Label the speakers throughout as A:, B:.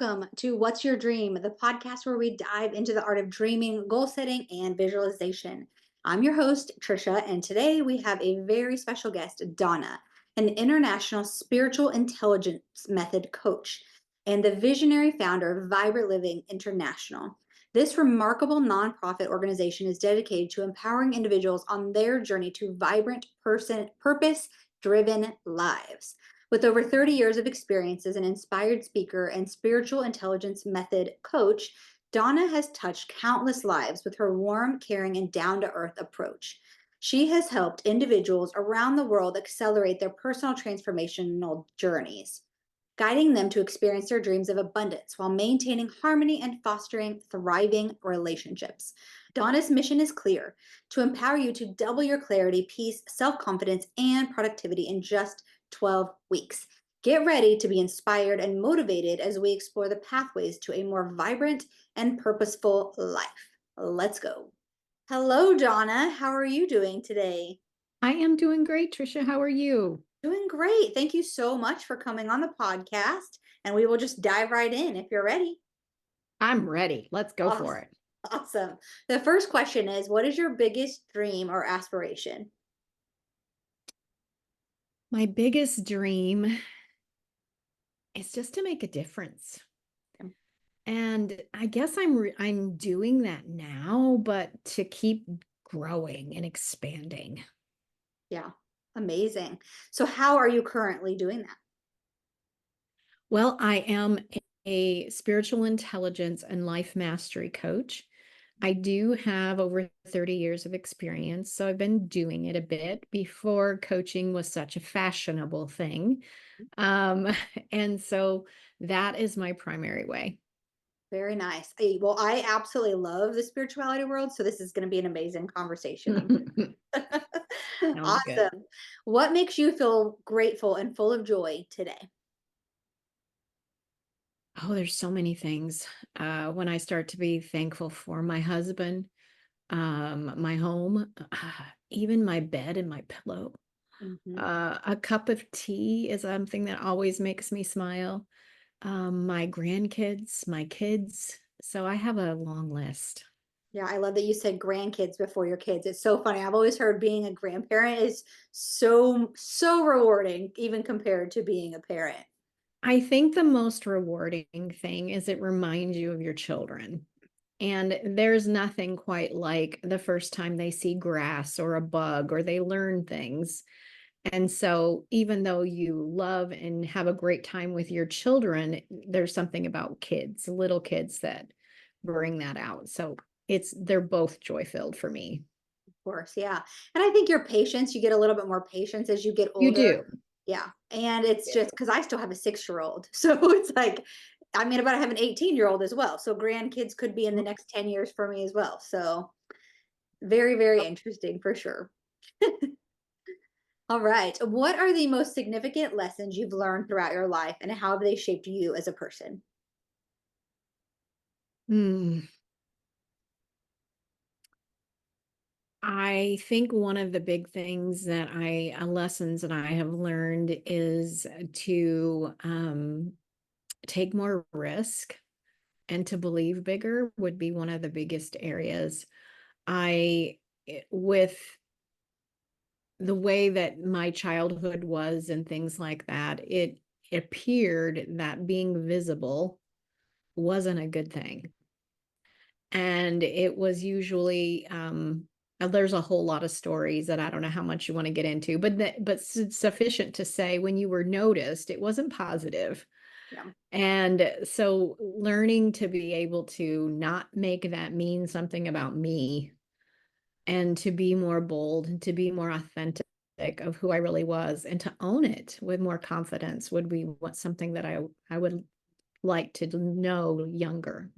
A: welcome to What's Your Dream, the podcast where we dive into the art of dreaming, goal setting, and visualization. I'm your host, Trisha, and today we have a very special guest, Donna, an international spiritual intelligence method coach and the visionary founder of Vibrant Living International. This remarkable nonprofit organization is dedicated to empowering individuals on their journey to vibrant, purpose driven lives. With over 30 years of experience as an inspired speaker and spiritual intelligence method coach, Donna has touched countless lives with her warm, caring, and down to earth approach. She has helped individuals around the world accelerate their personal transformational journeys, guiding them to experience their dreams of abundance while maintaining harmony and fostering thriving relationships. Donna's mission is clear: to empower you to double your clarity, peace, self confidence, and productivity in just 12 weeks. Get ready to be inspired and motivated as we explore the pathways to a more vibrant and purposeful life. Let's go. Hello, Donna. How are you doing today?
B: I am doing great, Trisha. How are you?
A: Doing great. Thank you so much for coming on the podcast. And we will just dive right in if you're ready.
B: I'm ready. Let's go for
A: Awesome.
B: it.
A: Awesome. The first question is, what is your biggest dream or aspiration?
B: My biggest dream is just to make a difference.
A: Okay.
B: And I guess I'm doing that now, but to keep growing and expanding.
A: Yeah, amazing. So how are you currently doing that?
B: Well, I am a spiritual intelligence and life mastery coach. I do have over 30 years of experience, so I've been doing it a bit before coaching was such a fashionable thing. Um, and so that is my primary way.
A: Very nice. Well, I absolutely love the spirituality world, so this is going to be an amazing conversation.
B: Sounds good.
A: Awesome. What makes you feel grateful and full of joy today?
B: Oh, there's so many things. When I start to be thankful for my husband, my home, even my bed and my pillow.
A: Mhm.
B: A cup of tea is something that always makes me smile. My grandkids, my kids. So I have a long list.
A: Yeah, I love that you said grandkids before your kids. It's so funny. I've always heard being a grandparent is so rewarding, even compared to being a parent.
B: I think the most rewarding thing is it reminds you of your children. And there's nothing quite like the first time they see grass or a bug or they learn things. And so, even though you love and have a great time with your children, there's something about kids, little kids that bring that out. So, they're both joy filled for me.
A: Of course, yeah. And I think your patience, you get a little bit more patience as you get
B: You
A: older.
B: do.
A: Yeah. And it's
B: Yeah.
A: just because I still have a 6-year-old. So it's like, I mean, but I have an 18-year-old as well. So grandkids could be in the next 10 years for me as well. So very, very interesting for sure. All right. What are the most significant lessons you've learned throughout your life and how have they shaped you as a person?
B: Hmm. I think one of the big things lessons that I have learned is to take more risk and to believe bigger would be one of the biggest areas. With the way that my childhood was and things like that, it appeared that being visible wasn't a good thing. And it was usually, there's a whole lot of stories that I don't know how much you want to get into, but sufficient to say when you were noticed, it wasn't positive.
A: Yeah.
B: And so learning to be able to not make that mean something about me and to be more bold and to be more authentic of who I really was and to own it with more confidence would be something that I would like to know younger.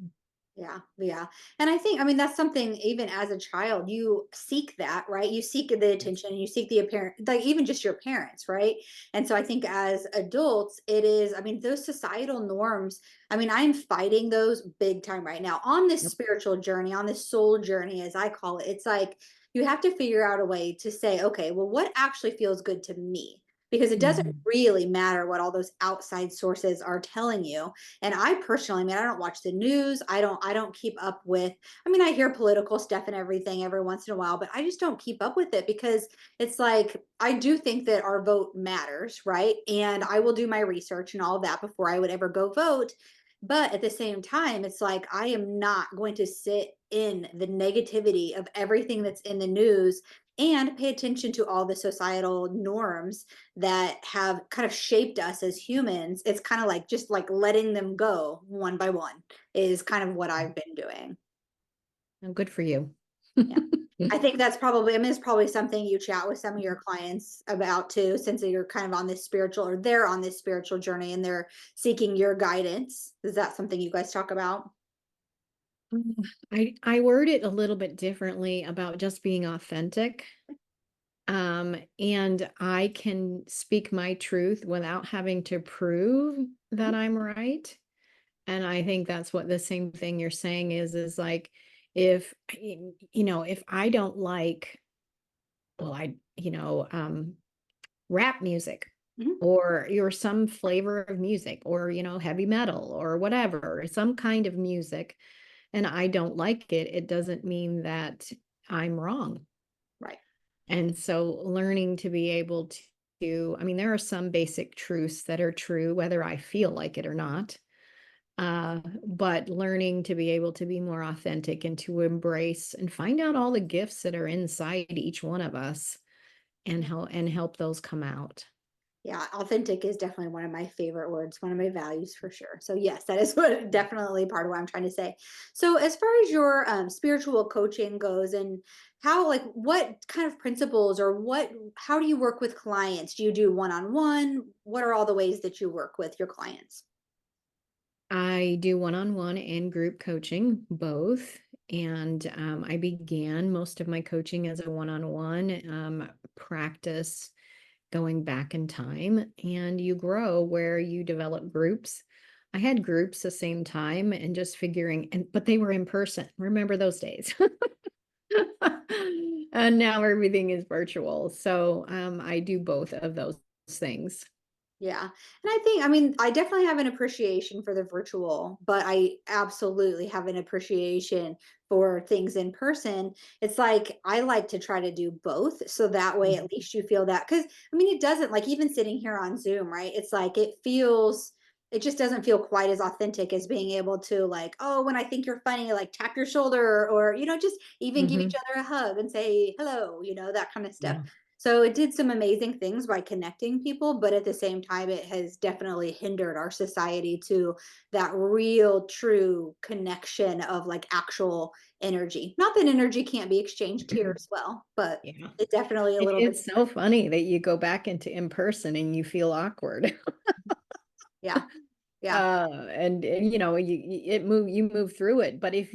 A: Yeah, yeah. And I think, I mean, that's something even as a child, you seek that, right? You seek the
B: Yes.
A: attention, you seek the apparent, like even just your parents, right? And so I think as adults, it is, I mean, those societal norms, I mean, I'm fighting those big time right now on this
B: Yep.
A: spiritual journey, on this soul journey, as I call it. It's like you have to figure out a way to say, okay, well, what actually feels good to me? because it doesn't
B: Mhm.
A: really matter what all those outside sources are telling you. And I personally, I mean, I don't watch the news. I don't keep up with, I mean, I hear political stuff and everything every once in a while, but I just don't keep up with it because it's like I do think that our vote matters, right? And I will do my research and all that before I would ever go vote. But at the same time, it's like I am not going to sit in the negativity of everything that's in the news and pay attention to all the societal norms that have kind of shaped us as humans. It's kind of like just like letting them go one by one is kind of what I've been doing.
B: Oh, good for you.
A: Yeah. I think that's probably, I mean, it's probably something you chat with some of your clients about too, since you're kind of on this spiritual or they're on this spiritual journey and they're seeking your guidance. Is that something you guys talk about?
B: I word it a little bit differently about just being authentic. And I can speak my truth without having to prove
A: Mhm,
B: that I'm right. And I think that's what the same thing you're saying is like if if I don't like, well, rap music
A: mhm,
B: or some flavor of music or heavy metal or whatever, some kind of music, and I don't like it, it doesn't mean that I'm wrong.
A: right.
B: And so learning to be able to, I mean, there are some basic truths that are true, whether I feel like it or not. But learning to be able to be more authentic and to embrace and find out all the gifts that are inside each one of us and help those come out.
A: Yeah, authentic is definitely one of my favorite words, one of my values for sure. So yes, that is what definitely part of what I'm trying to say. So as far as your spiritual coaching goes, and how like what kind of principles or what how do you work with clients? Do you do one-on-one? What are all the ways that you work with your clients?
B: I do one-on-one and group coaching, both. And I began most of my coaching as a one-on-one practice going back in time. And you grow where you develop groups. I had groups the same time and just figuring, but they were in person. Remember those days? And now everything is virtual. So I do both of those things.
A: Yeah. And I think, I mean, I definitely have an appreciation for the virtual, but I absolutely have an appreciation for things in person. It's like I like to try to do both. So that way, at
B: Mhm.
A: least you feel that. Cause I mean, it doesn't like even sitting here on Zoom, right? It's like it feels, it just doesn't feel quite as authentic as being able to, like, oh, when I think you're funny, like tap your shoulder or, just even give each
B: Mhm.
A: other a hug and say hello, that kind of stuff.
B: Yeah.
A: So it did some amazing things by connecting people, but at the same time, it has definitely hindered our society to that real, true connection of like actual energy. Not that energy can't be exchanged here as well, but
B: Yeah.
A: it definitely a
B: It
A: little bit.
B: is so funny that you go back into in person and you feel awkward.
A: Yeah. Yeah.
B: And you move through it. But if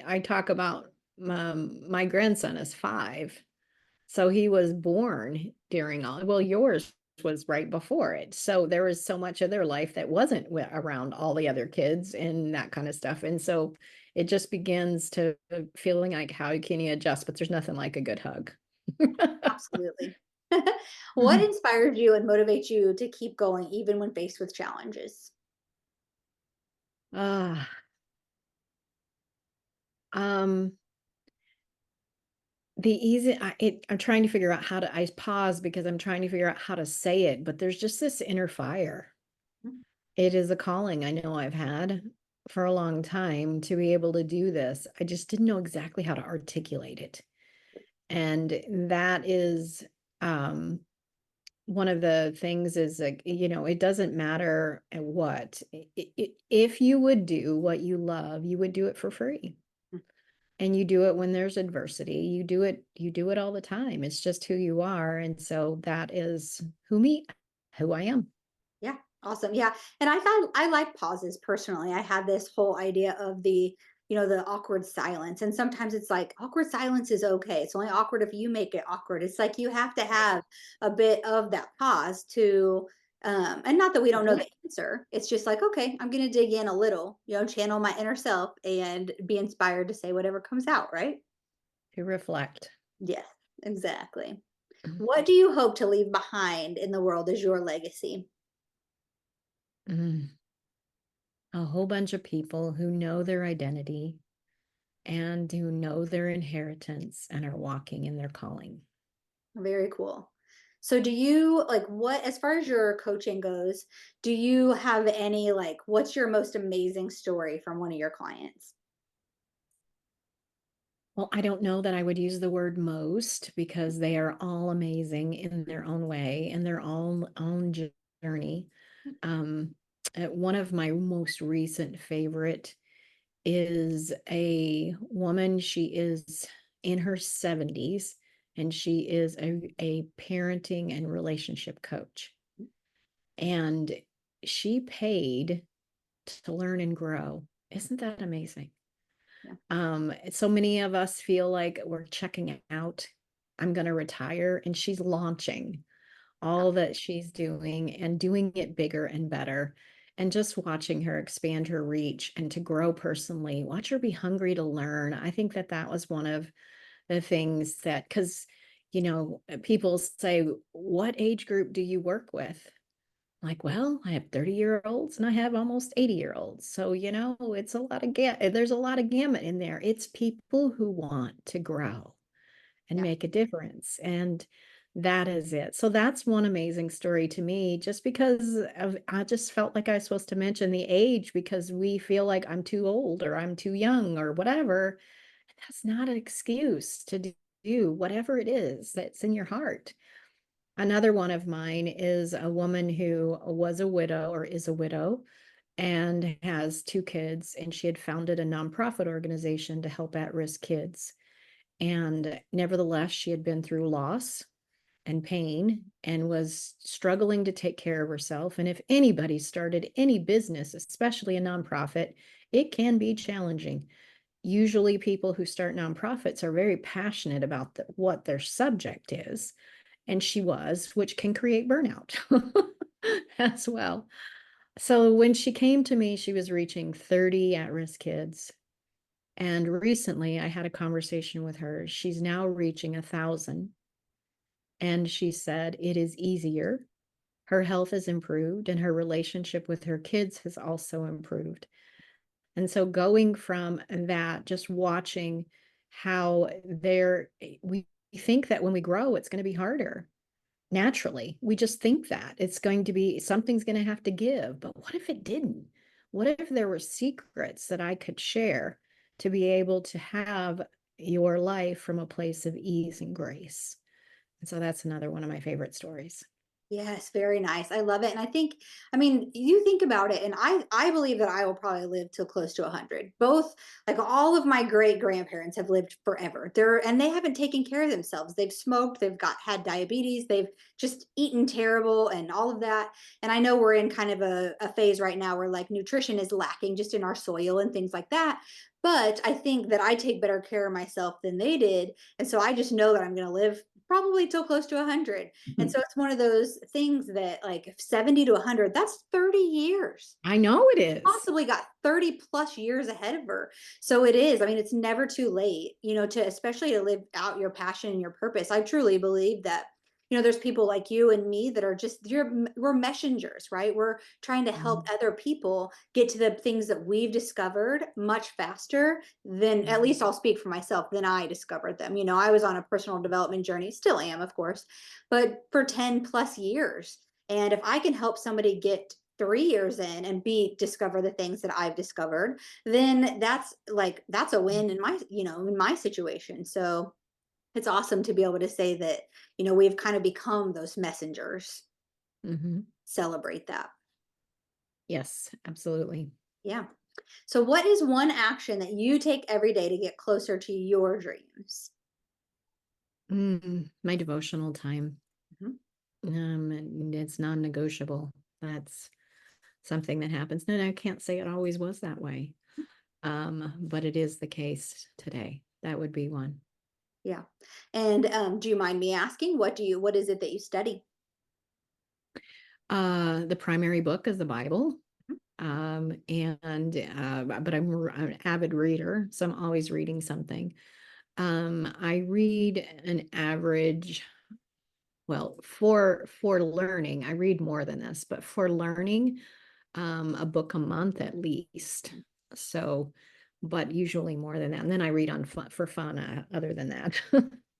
B: I talk about my grandson is 5. So he was born during all, well, yours was right before it. So there was so much of their life that wasn't around all the other kids and that kind of stuff. And so it just begins to feeling like how can you adjust, but there's nothing like a good hug.
A: Absolutely. What inspires you and motivates you to keep going even when faced with challenges?
B: Ah, um, I'm trying to figure out how to, I pause because I'm trying to figure out how to say it, but there's just this inner fire.
A: Mhm.
B: It is a calling I know I've had for a long time to be able to do this. I just didn't know exactly how to articulate it. And that is um one of the things is like, it doesn't matter what. If you would do what you love, you would do it for free. And you do it when there's adversity. You do it all the time. It's just who you are. And so that is who I am.
A: Yeah, awesome. Yeah, and I thought I like pauses personally. I had this whole idea of the awkward silence, and sometimes it's like awkward silence is okay. It's only awkward if you make it awkward. It's like you have to
B: Right.
A: have a bit of that pause to, and not that we don't know the
B: Reflect.
A: answer. It's just like, okay, I'm going to dig in a little, channel my inner self and be inspired to say whatever comes out. Right?
B: To reflect.
A: Yes, exactly. What do you hope to leave behind in the world as your legacy?
B: Mm. A whole bunch of people who know their identity and who know their inheritance and are walking in their calling.
A: Very cool. So do you like what as far as your coaching goes, do you have any like what's your most amazing story from one of your clients?
B: Well, I don't know that I would use the word most because they are all amazing in their own way and their own journey. Um, One of my most recent favorite is a woman. She is in her 70s and she is a parenting and relationship coach. And she paid to learn and grow. Isn't that amazing?
A: Yeah.
B: So many of us feel like we're checking out. I'm going to retire, and she's launching all that she's doing and doing it bigger and better. And just watching her expand her reach and to grow personally, watch her be hungry to learn. I think that that was one of the things that, because, people say, what age group do you work with? Like, well, I have 30-year-olds and I have almost 80-year-olds. So, it's a lot of there's a lot of gamut in there. It's people who want to grow and
A: Yeah.
B: make a difference. And that is it. So that's one amazing story to me, just because I just felt like I was supposed to mention the age because we feel like I'm too old or I'm too young or whatever. That's not an excuse to do whatever it is that's in your heart. Another one of mine is a woman who was a widow or is a widow and has two kids, and she had founded a nonprofit organization to help at-risk kids. And nevertheless, she had been through loss and pain and was struggling to take care of herself. And if anybody started any business, especially a nonprofit, it can be challenging. Usually, people who start nonprofits are very passionate about what their subject is, and she was, which can create burnout as well. So when she came to me, she was reaching 30 at-risk kids. And recently I had a conversation with her. She's now reaching 1,000. And she said it is easier. Her health has improved and her relationship with her kids has also improved. And so going from that, just watching how we think that when we grow, it's going to be harder. Naturally, we just think that it's going to be something's going to have to give. But what if it didn't? What if there were secrets that I could share to be able to have your life from a place of ease and grace? And so that's another one of my favorite stories.
A: Yes, very nice. I love it. And I think, I mean, you think about it, and I believe that I will probably live till close to 100. Both, like all of my great grandparents have lived forever. And they haven't taken care of themselves. They've smoked, they've had diabetes, they've just eaten terrible and all of that. And I know we're in kind of a phase right now where like nutrition is lacking just in our soil and things like that. But I think that I take better care of myself than they did. And so I just know that I'm going to live probably till close to 100. And so it's one of those things that like 70 to 100, that's 30 years.
B: I know it is.
A: Possibly got 30 plus years ahead of her. So it is. I mean, it's never too late, to especially to live out your passion and your purpose. I truly believe that, there's people like you and me that are just we're messengers, right? We're trying to help
B: Mhm.
A: other people get to the things that we've discovered much faster than, at least I'll speak for myself, than I discovered them. I was on a personal development journey, still am, of course, but for 10 plus years. And if I can help somebody get 3 years in and discover the things that I've discovered, then that's a win in my situation. So it's awesome to be able to say that, we've kind of become those messengers.
B: Mhm.
A: Celebrate that.
B: Yes, absolutely.
A: Yeah. So what is one action that you take every day to get closer to your dreams?
B: My devotional time.
A: Mhm.
B: And it's non-negotiable. That's something that happens. And I can't say it always was that way. But it is the case today. That would be one.
A: Yeah. And do you mind me asking, what is it that you study?
B: The primary book is the Bible.
A: Mhm.
B: But I'm an avid reader, so I'm always reading something. I read an average well, for learning, I read more than this, but for learning, a book a month at least. So, but usually more than that. And then I read on fun, for fun, other than that.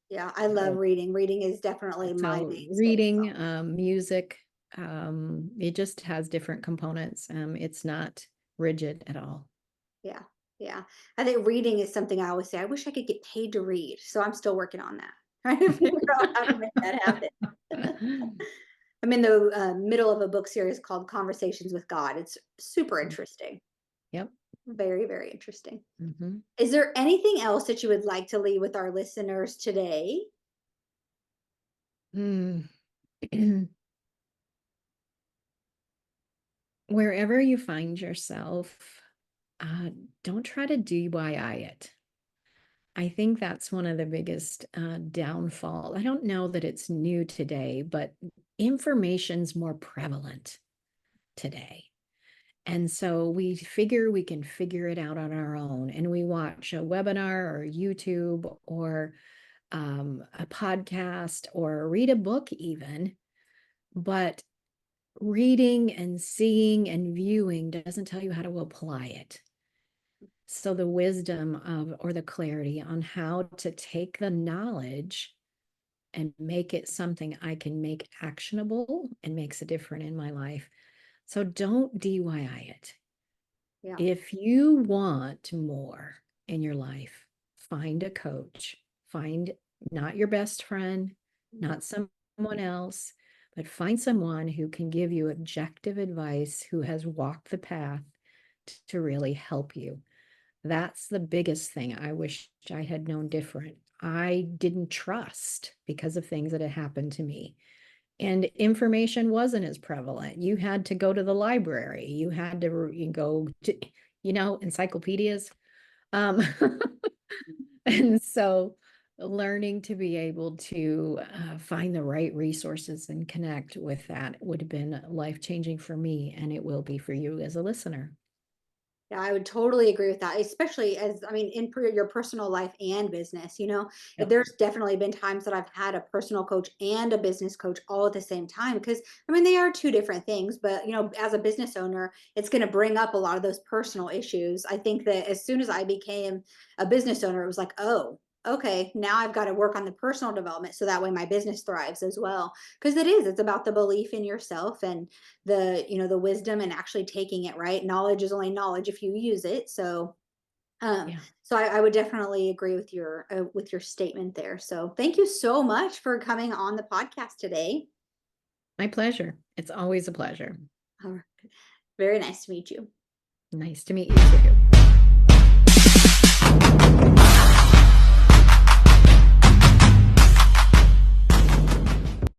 A: Yeah, I love
B: So,
A: reading. Reading is definitely my
B: so
A: mainstay.
B: reading, music, it just has different components. It's not rigid at all.
A: Yeah, yeah. I think reading is something I always say, I wish I could get paid to read. So I'm still working on that, trying to figure out how to make that happen. I'm in the middle of a book series called Conversations with God. It's super interesting.
B: Yep.
A: Very, very interesting.
B: Mhm.
A: Is there anything else that you would like to leave with our listeners today?
B: Mm. Wherever you find yourself, uh, don't try to DIY it. I think that's one of the biggest downfall. I don't know that it's new today, but information's more prevalent today. And so we figure we can figure it out on our own. And we watch a webinar or YouTube or a podcast or read a book, even. But reading and seeing and viewing doesn't tell you how to apply it. So the wisdom of, or the clarity on how to take the knowledge and make it something I can make actionable and makes a difference in my life. So don't DIY it.
A: Yeah.
B: If you want more in your life, find a coach, find not your best friend, not someone else, but find someone who can give you objective advice, who has walked the path to really help you. That's the biggest thing I wish I had known different. I didn't trust because of things that had happened to me. And information wasn't as prevalent. You had to go to the library. You had to go to, encyclopedias. Um, and so learning to be able to find the right resources and connect with that would have been life-changing for me, and it will be for you as a listener.
A: Yeah, I would totally agree with that, especially as I mean, in your personal life and business.
B: Yep.
A: There's definitely been times that I've had a personal coach and a business coach all at the same time because I mean, they are two different things, but as a business owner, it's going to bring up a lot of those personal issues. I think that as soon as I became a business owner, it was like, oh, okay, now I've got to work on the personal development so that way my business thrives as well. Because it's about the belief in yourself and the wisdom and actually taking it, right? Knowledge is only knowledge if you use it. um
B: Yeah.
A: I would definitely agree with your statement there. So thank you so much for coming on the podcast today.
B: My pleasure. It's always a pleasure.
A: All right. Very nice to meet you.
B: Nice to meet you too.